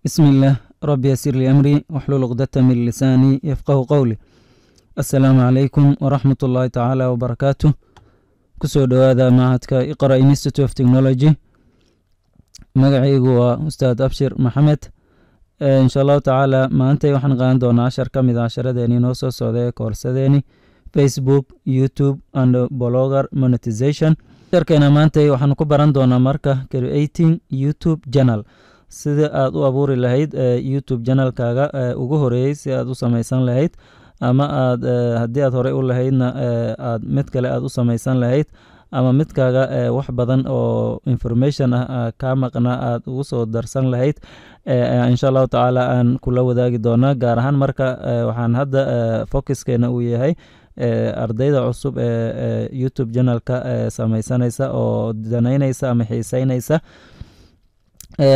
بسم الله ربي يسر لي أمري واحلل عقدة من لساني يفقه قولي. السلام عليكم ورحمة الله تعالى وبركاته. كسو هذا معهدك اقرأ Institute of Technology. مقعيقو أستاذ أبشر محمد. إن شاء الله تعالى ما أنت وحن قاندونا 10 كم إذا 10 ديني نوصو سوداء كورسديني فيسبوك يوتيوب and blogger monetization. شركنا ما أنت وحن كبراندونا مركة creating YouTube channel. sida aad u abuuri lahayd YouTube channelkaaga ugu horeeyay si aad u samaysan lahayd ama aad haddii aad horey u lahaydna aad mid kale aad u samaysan lahayd ama midkaaga wax badan oo information ah ka maqna aad ugu soo darsan lahayd insha Allah taala aan kula wadaagi doona gaar ahaan marka waxaan hadda focuskeena uu yahay ardayda cusub YouTube channelka samaysanaysa oo danaynaysa ama xiisaynaysa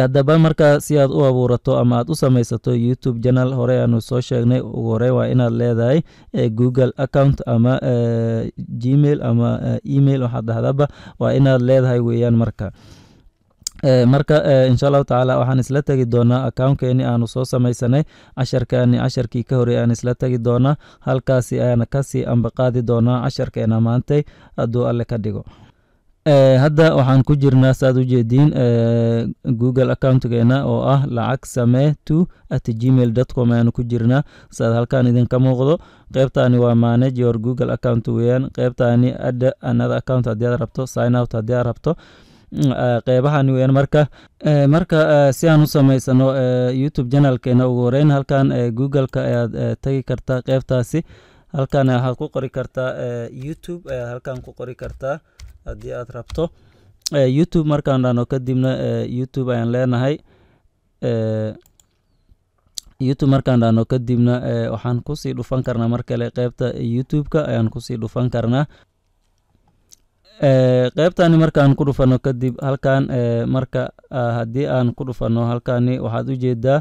haddaba marka si aad u abuurato ama aad u samaysato YouTube channel hore aanu soo sheegnay ugu hore waa inaad leedahay Google account ama Gmail ama email waxaad dhahdaba waa inaad leedahay weeyaan marka insha Allah taala waxaan isla tagi doonaa accountkeeni aanu soo samaysanay casharkii ka hore aan isla tagi doonaa halkaasi ayaan kasii ambaqaadi doonaa casharkeena maantay hadduu alle ka dhigo hadda waxaan ku jirnaa saad u jeediin Google accountkeena oo ah lacagsame2@gmail.com ayaan ku jirnaa saad halkaan idinka muuqdo qaybtaani waa manage your Google account weeyaan qaybtaani add another account haddii aad rabto sign out haddii aad rabto qeybahan weeyaan marka si aan u samaysano YouTube channelkeena ugu horeyn halkaan Google-ka ayaad tagi kartaa qaybtaasi halkaan waxaad ku qori kartaa YouTube ayaad halkaan ku qori kartaa haddii aad rabto YouTube markaan dhano kadibna YouTube ayaan leenahay YouTube markaan dhano kadibna waxaan kusii dhufan karnaa mar kale qaybta YouTube-ka ayaan kusii dhufan karnaa qaybtani markaan ku dhufano kadib halkaan marka haddii aan ku dhufano halkaani waxaad u jeedaa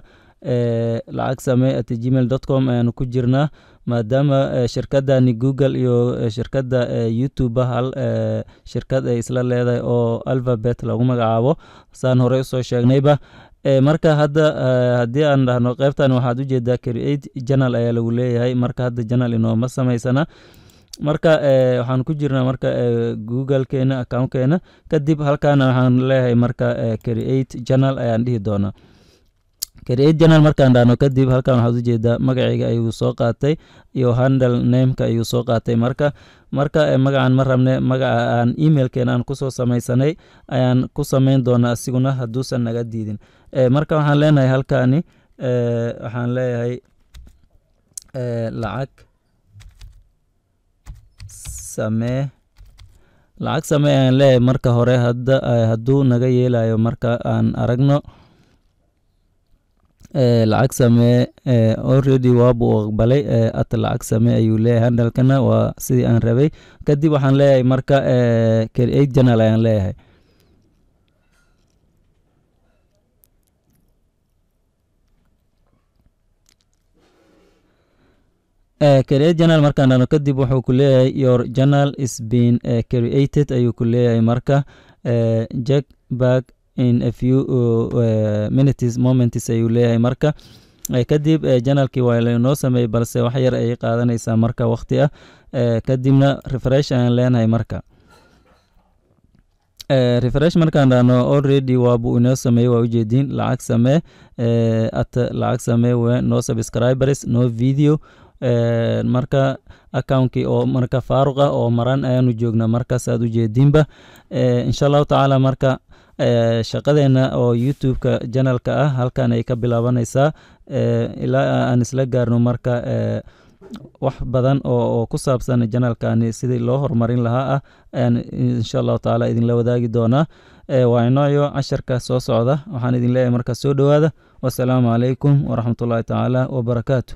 lacagsame@gmail.com ayaanu ku jirnaa maadaama shirkadani Google iyo shirkadda YouTube hal shirkad ay isla leedahay oo Alphabet lagu magacaabo saan hore u soo sheegnayba marka hadda haddii aan dhahno qaybtan waxaad u jeedaa create channel ayaa lagu leeyahay marka hadda channel inooma samaysana marka waxaan ku jirnaa marka Google-keena account-keena kadib halkaan waxaan leeyahay marka create channel ayaan dhihi doonaa create channel markaan dhahno kadib halkaan waxaad u jeedaa magacayga ayuu soo qaatay iyo handle name-ka ayuu soo qaatay marka magacan ma rabne magaca aan email-keena aan kusoo samaysanay ayaan ku samayn doonaa asiguna hadduusan naga diidin marka waxaan leenahay halkaani waxaan leeyahay lacag samee ayaan leeyahay marka hore hadduu naga yeelayo marka aan aragno lacag samee already waabuu aqbalay at lacag samee ayuu leeyahay handalkana waa sidii aan rabay kadib waxaan leeyahay marka create channel ayaan leeyahay create channel markaan dhano kadib wuxuu ku leeyahay your channel is been created ayuu ku leeyahay marka check back in a few moments ayuu leeyahay marka kadib channelkii waa laynoo sameeyey balse wax yar ayay qaadanaysaa marka waqti ah kadibna refresh ayaan leenahay marka refresh markaan dhahno already waabuu inoo sameeyey waa ujeediin lacag samee at lacag samee no subscribers no video marka account-kii oo marka faaruq ah oo maran ayaanu joognaa markaas aad ujeediinba insha Allah taala marka shaqadeena oo YouTube-ka channelka ah halkaan ay ka bilaabanaysaa ilaa aan isla gaarno marka wax badan oo ku saabsan channelkani sidii loo horumarin lahaa ah ayaan insha Allah taala idinla wadaagi doonaa waa inooyo casharka soo socda waxaan idin leeyahay marka soo dhawaada wassalaamu calaykum waraxmatullaahi tacaala wabarakaatu